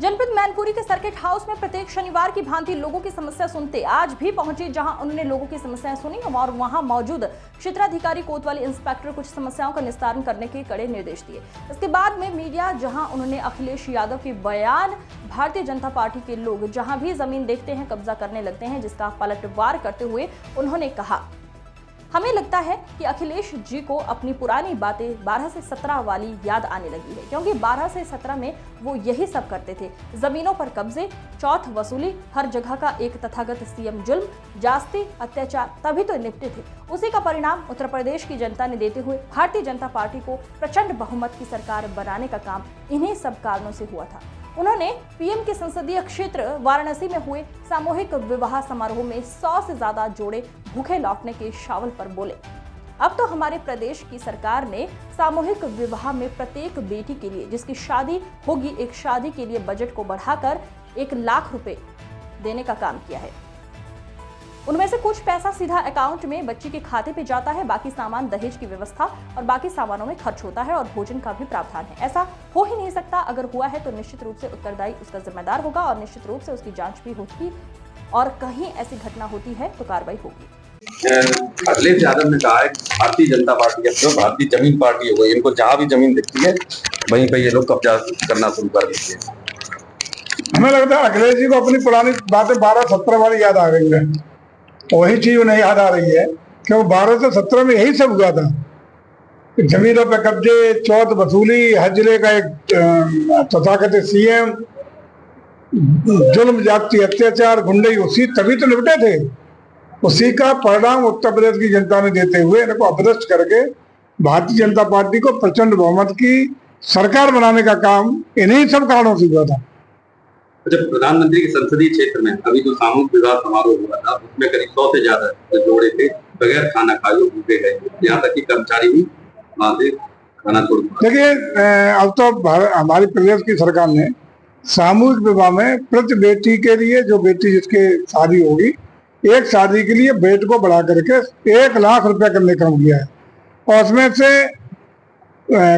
जनपद मैनपुरी के circuit house में प्रत्येक शनिवार की भांति लोगों की समस्या सुनते आज भी पहुंचे, जहां उन्होंने लोगों की समस्याएं सुनी और वहां मौजूद क्षेत्राधिकारी कोतवाली इंस्पेक्टर कुछ समस्याओं का निस्तारण करने के कड़े निर्देश दिए। इसके बाद में मीडिया, जहां उन्होंने अखिलेश यादव के बयान भारतीय जनता पार्टी के लोग जहां भी जमीन देखते हैं कब्जा करने लगते हैं, जिसका पलटवार करते हुए उन्होंने कहा, हमें लगता है कि अखिलेश जी को अपनी पुरानी बातें 12 से 17 वाली याद आने लगी है, क्योंकि 12 से 17 में वो यही सब करते थे। जमीनों पर कब्जे, चौथ वसूली, हर जगह का एक तथागत सीएम जुल्म, जास्ती, अत्याचार तभी तो निपटे थे। उसी का परिणाम उत्तर प्रदेश की जनता ने देते हुए भारतीय जनता पार्टी को प्रचंड बहुमत की सरकार बनाने का काम इन्हीं सब कारणों से हुआ था। उन्होंने पीएम के संसदीय क्षेत्र वाराणसी में हुए सामूहिक विवाह समारोह में 100 से ज्यादा जोड़े भूखे लौटने के शावल पर बोले, अब तो हमारे प्रदेश की सरकार ने सामूहिक विवाह में प्रत्येक बेटी के लिए जिसकी शादी होगी, एक शादी के लिए बजट को बढ़ाकर 1 लाख रुपए देने का काम किया है। उनमें से कुछ पैसा सीधा अकाउंट में बच्ची के खाते पे जाता है, बाकी सामान दहेज की व्यवस्था और बाकी सामानों में खर्च होता है और भोजन का भी प्रावधान है। ऐसा हो ही नहीं सकता। अगर हुआ है तो निश्चित रूप से उत्तरदायी उसका जिम्मेदार होगा और निश्चित रूप से उसकी जांच भी होगी और कहीं ऐसी घटना होती है तो कार्रवाई होगी। अखिलेश यादव ने कहा है भारतीय जनता पार्टी है भारतीय जमीन पार्टी हो गई, इनको जहां भी जमीन दिखती है वहीं पे ये लोग कब्जा करना शुरू कर देते हैं। हमें लगता है अखिलेश जी को अपनी पुरानी बातें 12-17 वाली याद आ गई है। वही चीज उन्हें याद आ रही है क्योंकि 12 से 17 में यही सब हुआ था। जमीनों पे कब्जे, चौथ वसूली, हर जिले का एक तथाकथित सीएम, जुल्म, जाति, अत्याचार, गुंडई, उसी तभी तो निपटे थे। उसी का परिणाम उत्तर प्रदेश की जनता ने देते हुए इनको अपदस्थ करके भारतीय जनता पार्टी को प्रचंड बहुमत की सरकार बनाने का काम इन्हीं सब कारणों से हुआ था। जब प्रधानमंत्री के संसदीय क्षेत्र में अभी जो सामूहिक विवाह समारोह हुआ था उसमें करीब 100 से ज्यादा जोड़े थे बगैर खाना खाए भूखे गए, यहाँ तक कि कर्मचारी भी वहां से खाना छोड़। देखिए, अब तो हमारी प्रदेश की सरकार ने सामूहिक विवाह में प्रति बेटी के लिए, जो बेटी जिसके शादी होगी, एक शादी के लिए बेट को बढ़ा करके 1 लाख रुपया करने का काम किया है और उसमें से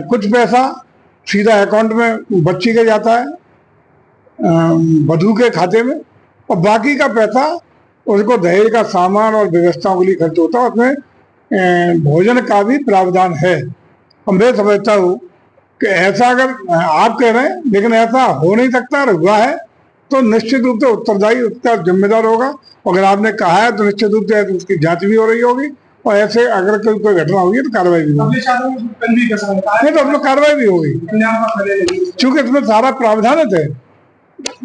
कुछ पैसा सीधा अकाउंट में बच्ची के जाता है, वधू के खाते में, और बाकी का पैसा उसको दहेज का सामान और व्यवस्थाओं के लिए खर्च होता है। उसमें भोजन का भी प्रावधान है। और मैं समझता हूँ कि ऐसा अगर आप कह रहे हैं, लेकिन ऐसा हो नहीं सकता और हुआ है तो निश्चित रूप से उत्तरदायी उसका जिम्मेदार होगा। अगर आपने कहा है तो निश्चित रूप से उसकी जांच भी हो रही होगी और ऐसे अगर कोई घटना होगी तो कार्रवाई भी होगी। नहीं तो उसमें कार्रवाई भी होगी, क्योंकि इसमें सारा प्रावधान है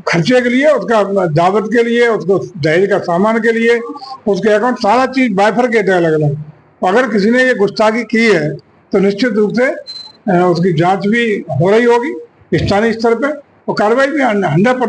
खर्चे के लिए, उसका दावत के लिए, उसको दहेज का सामान के लिए, उसके अकाउंट, सारा चीज बाइफरकेट है अलग अलग। अगर किसी ने ये गुस्ताखी की है तो निश्चित रूप से उसकी जांच भी हो रही होगी स्थानीय स्तर पे और कार्रवाई भी 100%